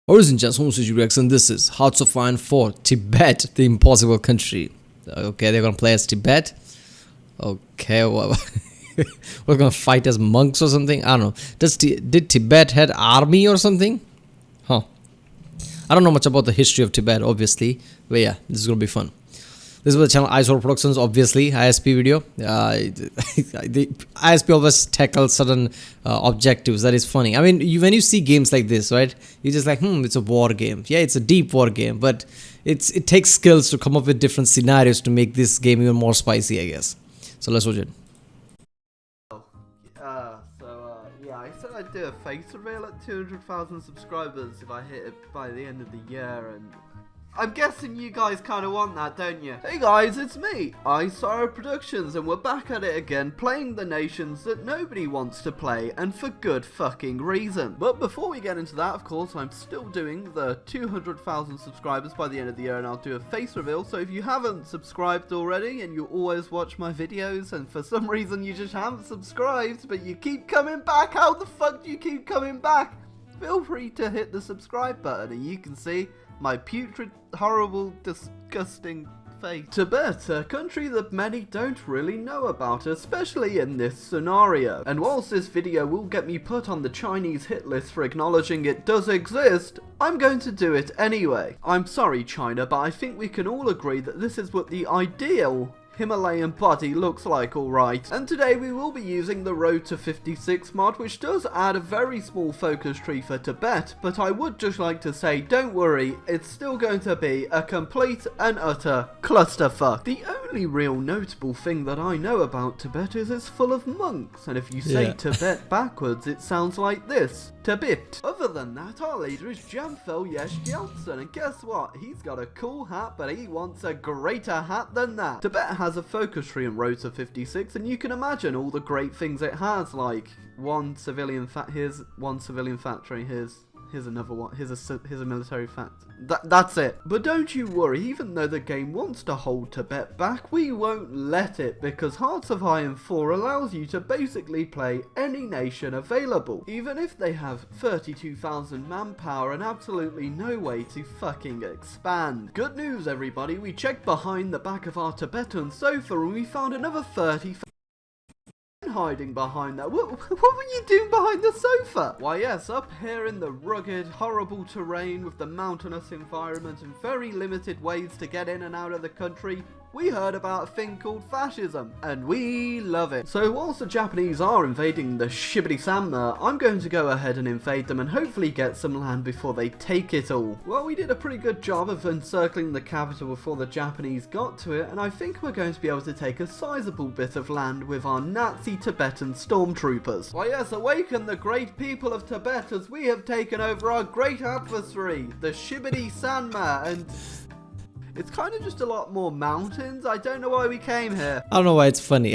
Origin just home reaction. This is how to find for Tibet, the impossible country. Okay, they're gonna play as Tibet. Okay, well, we're gonna fight as monks or something. I don't know. Did Tibet had army or something? Huh? I don't know much about the history of Tibet, obviously, but yeah, this is gonna be fun. This is the channel iSorrowproductions, obviously, ISP video. The ISP always tackles certain objectives. That is funny. I mean, when you see games like this, right? You're just like, it's a war game. Yeah, it's a deep war game, but it takes skills to come up with different scenarios to make this game even more spicy, I guess. So let's watch it. Yeah, I said I'd do a face reveal at 200,000 subscribers if I hit it by the end of the year, and I'm guessing you guys kind of want that, don't you? Hey guys, it's me, iSorrowproductions, and we're back at it again, playing the nations that nobody wants to play, and for good fucking reason. But before we get into that, of course, I'm still doing the 200,000 subscribers by the end of the year, and I'll do a face reveal. So if you haven't subscribed already, and you always watch my videos, and for some reason you just haven't subscribed, but you keep coming back, how the fuck do you keep coming back? Feel free to hit the subscribe button, and you can see my putrid, horrible, disgusting face. Tibet, a country that many don't really know about, especially in this scenario. And whilst this video will get me put on the Chinese hit list for acknowledging it does exist, I'm going to do it anyway. I'm sorry, China, but I think we can all agree that this is what the ideal Himalayan body looks like, alright. And today we will be using the Road to 56 mod, which does add a very small focus tree for Tibet, but I would just like to say, don't worry, it's still going to be a complete and utter clusterfuck. The only real notable thing that I know about Tibet is it's full of monks, and if you say Tibet backwards, it sounds like this. Tibet. Other than that, our leader is Jamfel Yesh Gyaltsen, and guess what? He's got a cool hat, but he wants a greater hat than that. Tibet has a focus tree in Road to 56, and you can imagine all the great things it has, like here's one civilian factory, here's another one, here's a military factory. That's it. But don't you worry, even though the game wants to hold Tibet back, we won't let it, because Hearts of Iron 4 allows you to basically play any nation available, even if they have 32,000 manpower and absolutely no way to fucking expand. Good news, everybody, we checked behind the back of our Tibetan sofa and we found another 30 hiding behind that. What were you doing behind the sofa? Why yes, up here in the rugged, horrible terrain with the mountainous environment and very limited ways to get in and out of the country, we heard about a thing called fascism, and we love it. So whilst the Japanese are invading the Shibbity Samna, I'm going to go ahead and invade them and hopefully get some land before they take it all. Well, we did a pretty good job of encircling the capital before the Japanese got to it, and I think we're going to be able to take a sizable bit of land with our Nazi Tibetan stormtroopers. Why yes, awaken the great people of Tibet as we have taken over our great adversary, the Shibbity Samna, and it's kind of just a lot more mountains. I don't know why we came here. I don't know why it's funny.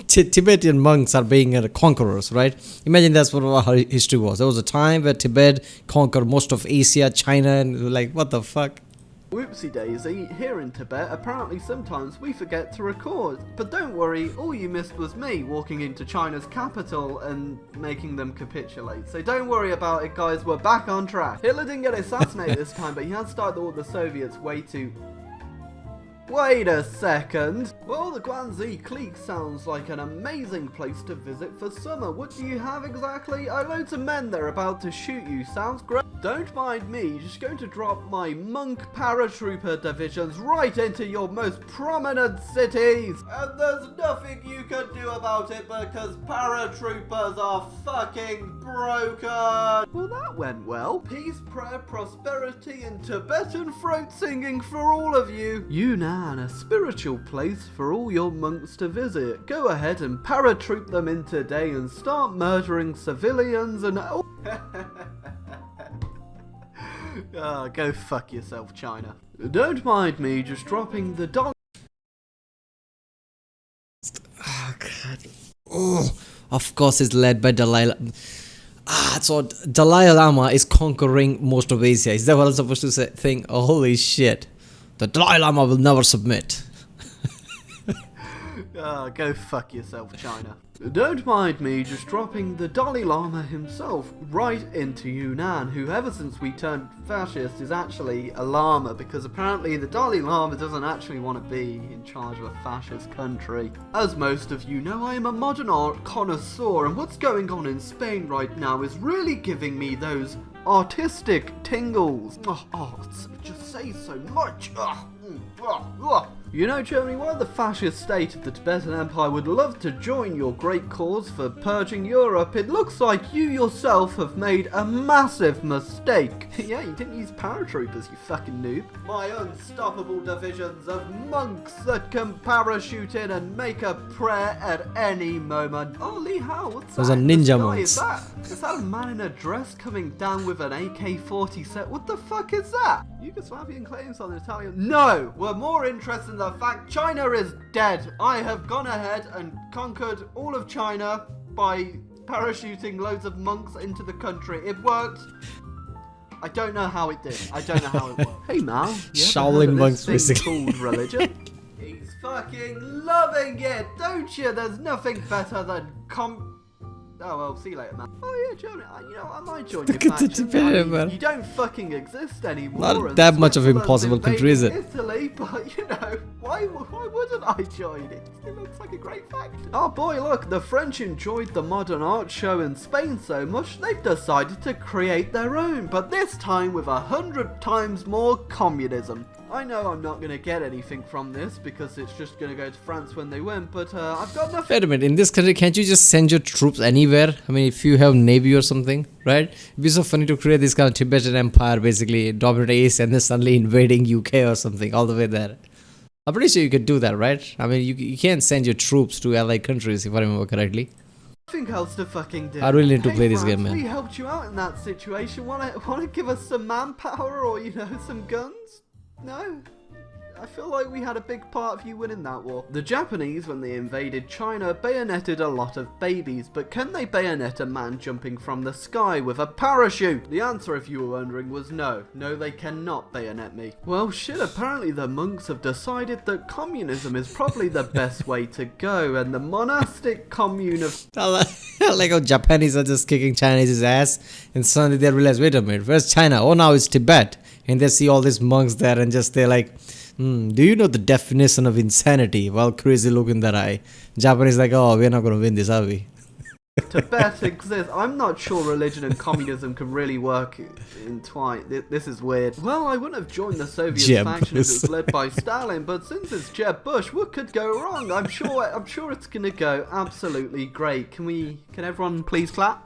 Tibetan monks are being conquerors, right? Imagine that's what our history was. There was a time where Tibet conquered most of Asia, China, and like, what the fuck? Whoopsie daisy, here in Tibet, apparently sometimes we forget to record. But don't worry, all you missed was me walking into China's capital and making them capitulate. So don't worry about it, guys, we're back on track. Hitler didn't get assassinated this time, but he had started all the Soviets way too... Wait a second. Well, the Guangxi clique sounds like an amazing place to visit for summer. What do you have exactly? Oh, loads of men there about to shoot you. Sounds great. Don't mind me, just going to drop my monk paratrooper divisions right into your most prominent cities. And there's nothing you can do about it because paratroopers are fucking broken. Well, that went well. Peace, prayer, prosperity, and Tibetan throat singing for all of you. Yunnan, a spiritual place for all your monks to visit. Go ahead and paratroop them in today and start murdering civilians and... go fuck yourself, China. Don't mind me just dropping the dog. Oh, God. Oh, of course it's led by Dalai Lama. So Dalai Lama is conquering most of Asia. Is that what I'm supposed to say? Think, oh, holy shit. The Dalai Lama will never submit. Go fuck yourself, China. Don't mind me just dropping the Dalai Lama himself right into Yunnan, who ever since we turned fascist is actually a Lama, because apparently the Dalai Lama doesn't actually want to be in charge of a fascist country. As most of you know, I am a modern art connoisseur, and what's going on in Spain right now is really giving me those artistic tingles. Just say so much. You know, Germany, while the fascist state of the Tibetan Empire would love to join your great cause for purging Europe, it looks like you yourself have made a massive mistake. Yeah, you didn't use paratroopers, you fucking noob. My unstoppable divisions of monks that can parachute in and make a prayer at any moment. Oh, Lee Hao, what's that? Those are ninja monks. Is that a man in a dress coming down with an AK-47? What the fuck is that? Yugoslavian claims on Italian? No! We're more interested in the fact China is dead. I have gone ahead and conquered all of China by parachuting loads of monks into the country. It worked. I don't know how it did. I don't know how it worked. Hey, Mal. Shaolin monks, basically. Called religion? He's fucking loving it, don't you? There's nothing better than Oh, well, see you later, man. Oh, yeah, Germany. You know, I might join your faction. Man. You don't fucking exist anymore. Not that much of an impossible country, is it? Italy, but, you know, why wouldn't I join it? It looks like a great faction. Oh, boy, look, the French enjoyed the modern art show in Spain so much, they've decided to create their own, but this time with 100 times more communism. I know I'm not going to get anything from this because it's just going to go to France when they win, but I've got nothing. Wait a minute, in this country, can't you just send your troops anywhere? I mean, if you have navy or something, right? It'd be so funny to create this kind of Tibetan empire, basically, dominate East and then suddenly invading UK or something, all the way there. I'm pretty sure you could do that, right? I mean, you can't send your troops to allied countries, if I remember correctly. Nothing else to fucking do. I really need to play this game, man. We helped you out in that situation. Wanna give us some manpower or, you know, some guns? No? I feel like we had a big part of you winning that war. The Japanese, when they invaded China, bayoneted a lot of babies, but can they bayonet a man jumping from the sky with a parachute? The answer, if you were wondering, was no. No, they cannot bayonet me. Well, shit, apparently the monks have decided that communism is probably the best way to go, and the monastic commune of... like how Japanese are just kicking Chinese's ass, and suddenly they realize, wait a minute, where's China? Oh, now it's Tibet. And they see all these monks there and just they're like, do you know the definition of insanity? Well, crazy look in that eye. Japanese like, oh, we're not going to win this, are we? Tibet exists. I'm not sure religion and communism can really work entwined. This is weird. Well, I wouldn't have joined the Soviet faction if it was led by Stalin, but since it's Jeb Bush, what could go wrong? I'm sure it's gonna go absolutely great. Can everyone please clap?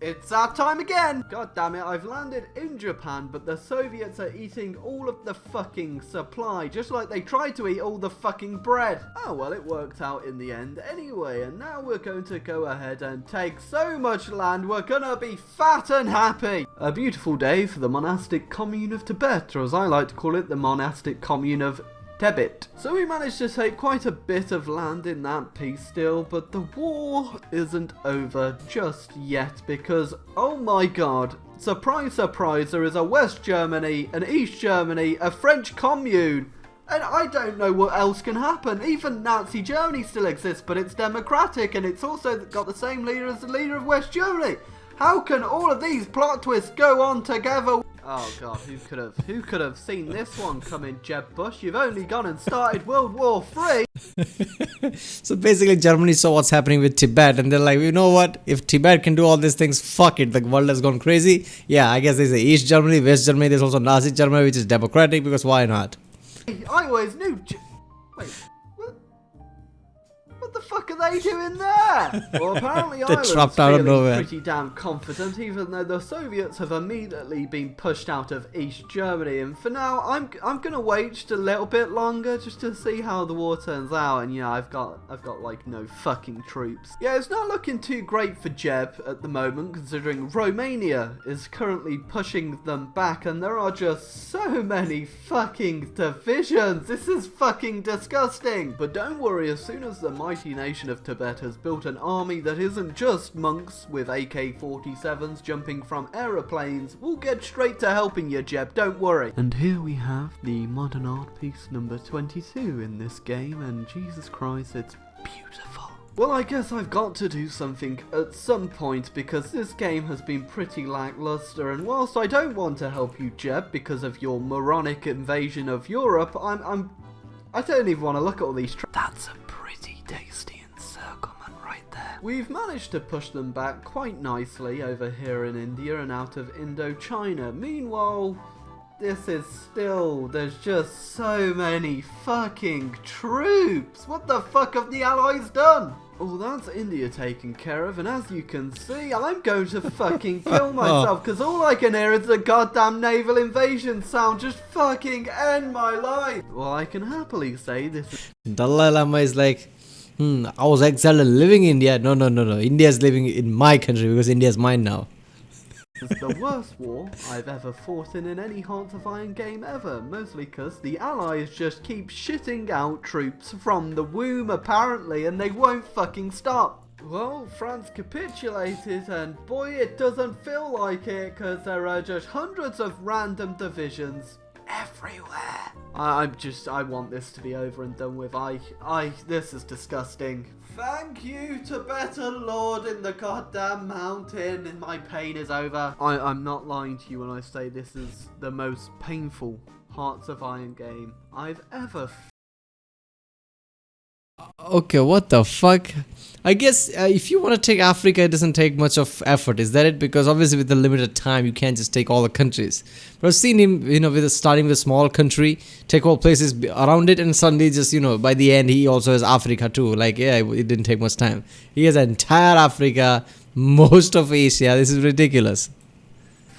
It's that time again! God damn it, I've landed in Japan, but the Soviets are eating all of the fucking supply, just like they tried to eat all the fucking bread. Oh well, it worked out in the end anyway, and now we're going to go ahead and take so much land, we're gonna be fat and happy! A beautiful day for the monastic commune of Tibet, or as I like to call it, the monastic commune of TIBET. So we managed to take quite a bit of land in that piece still, but the war isn't over just yet because, oh my god, surprise surprise, there is a West Germany, an East Germany, a French commune, and I don't know what else can happen. Even Nazi Germany still exists, but it's democratic and it's also got the same leader as the leader of West Germany. How can all of these plot twists go on together? Oh god, who could have seen this one coming, Jeb Bush? You've only gone and started World War III. So basically Germany saw what's happening with Tibet and they're like, you know what, if Tibet can do all these things, fuck it, the world has gone crazy. Yeah, I guess there's East Germany, West Germany, there's also Nazi Germany, which is democratic, because why not? I always knew... Wait, what the fuck are they doing there? Well, apparently Ireland's feeling pretty damn confident, even though the Soviets have immediately been pushed out of East Germany. And for now, I'm gonna wait just a little bit longer just to see how the war turns out. And yeah, I've got like no fucking troops. Yeah, it's not looking too great for Jeb at the moment, considering Romania is currently pushing them back, and there are just so many fucking divisions. This is fucking disgusting. But don't worry, as soon as the mighty nation of Tibet has built an army that isn't just monks with AK-47s jumping from aeroplanes. We'll get straight to helping you, Jeb, don't worry. And here we have the modern art piece number 22 in this game, and Jesus Christ, it's beautiful. Well, I guess I've got to do something at some point because this game has been pretty lackluster, and whilst I don't want to help you, Jeb, because of your moronic invasion of Europe, I don't even want to look at all these That's a pretty tasty encirclement right there. We've managed to push them back quite nicely over here in India and out of Indochina. Meanwhile, this is still, there's just so many fucking troops. What the fuck have the Allies done? Oh, that's India taken care of, and as you can see, I'm going to fucking kill myself, because all I can hear is the goddamn naval invasion sound. Just fucking end my life. Well, I can happily say this is Dalai Lama is like, I was exiled and living in India. No. India is living in my country because India is mine now. It's the worst war I've ever fought in any Hearts of Iron game ever, mostly because the Allies just keep shitting out troops from the womb apparently, and they won't fucking stop. Well, France capitulated, and boy, it doesn't feel like it, because there are just hundreds of random divisions everywhere. I want this to be over and done with. This is disgusting. Thank you, Tibetan Lord in the goddamn mountain, and my pain is over. I'm not lying to you when I say this is the most painful Hearts of Iron game I've ever Okay, what the fuck? I guess if you want to take Africa, it doesn't take much of effort. Is that it? Because obviously with the limited time, you can't just take all the countries. But I've seen him, starting with a small country, take all places around it, and suddenly just, by the end, he also has Africa too. Like, yeah, it didn't take much time. He has entire Africa, most of Asia. This is ridiculous.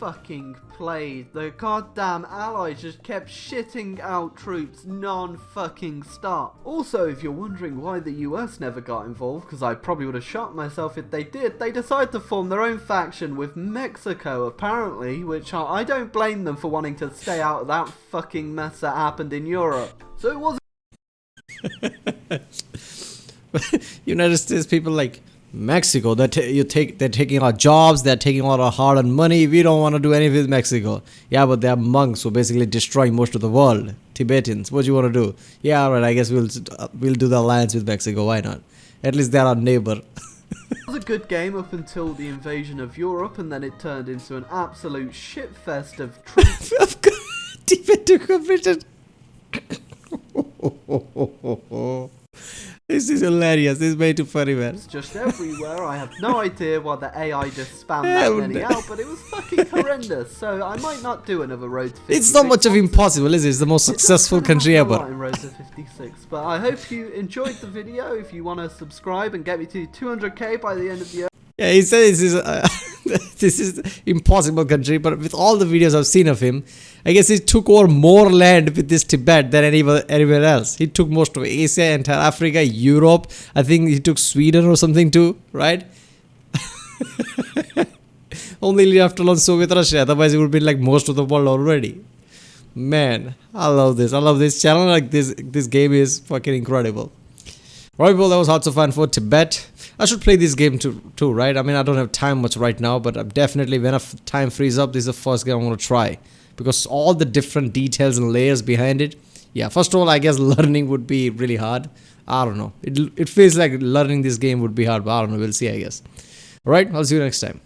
fucking played. The goddamn Allies just kept shitting out troops non-fucking stop. Also, if you're wondering why the US never got involved, because I probably would have shot myself if they did, they decided to form their own faction with Mexico, apparently, which I don't blame them for wanting to stay out of that fucking mess that happened in Europe. So it wasn't United States people like Mexico, they're taking our jobs, they're taking all our hard-earned money. We don't want to do anything with Mexico. Yeah, but they're monks who basically destroying most of the world. Tibetans, what do you want to do? Yeah, alright, I guess we'll do the alliance with Mexico. Why not? At least they're our neighbor. It was a good game up until the invasion of Europe, and then it turned into an absolute shitfest of troops. Tibet took over Britain. This is hilarious. This is way too funny, man. It's just everywhere. I have no idea why the AI just spammed that many out, but it was fucking horrendous. So I might not do another Road to 56. It's not much of impossible, is it? It's the most successful country ever. In Road to 56. But I hope you enjoyed the video. If you want to subscribe and get me to 200k by the end of the year. Yeah, he says this is impossible country, but with all the videos I've seen of him, I guess he took over more land with this Tibet than anywhere else. He took most of Asia, entire Africa, Europe. I think he took Sweden or something too, right? Only left alone Soviet Russia. Otherwise, it would be like most of the world already. Man, I love this. I love this channel. Like this game is fucking incredible. Right, well, that was Hearts of Iron for Tibet. I should play this game too, right? I mean, I don't have time much right now, but I'm definitely, when time frees up, this is the first game I want to try. Because all the different details and layers behind it. Yeah, first of all, I guess learning would be really hard. I don't know. It feels like learning this game would be hard, but I don't know. We'll see, I guess. Alright, I'll see you next time.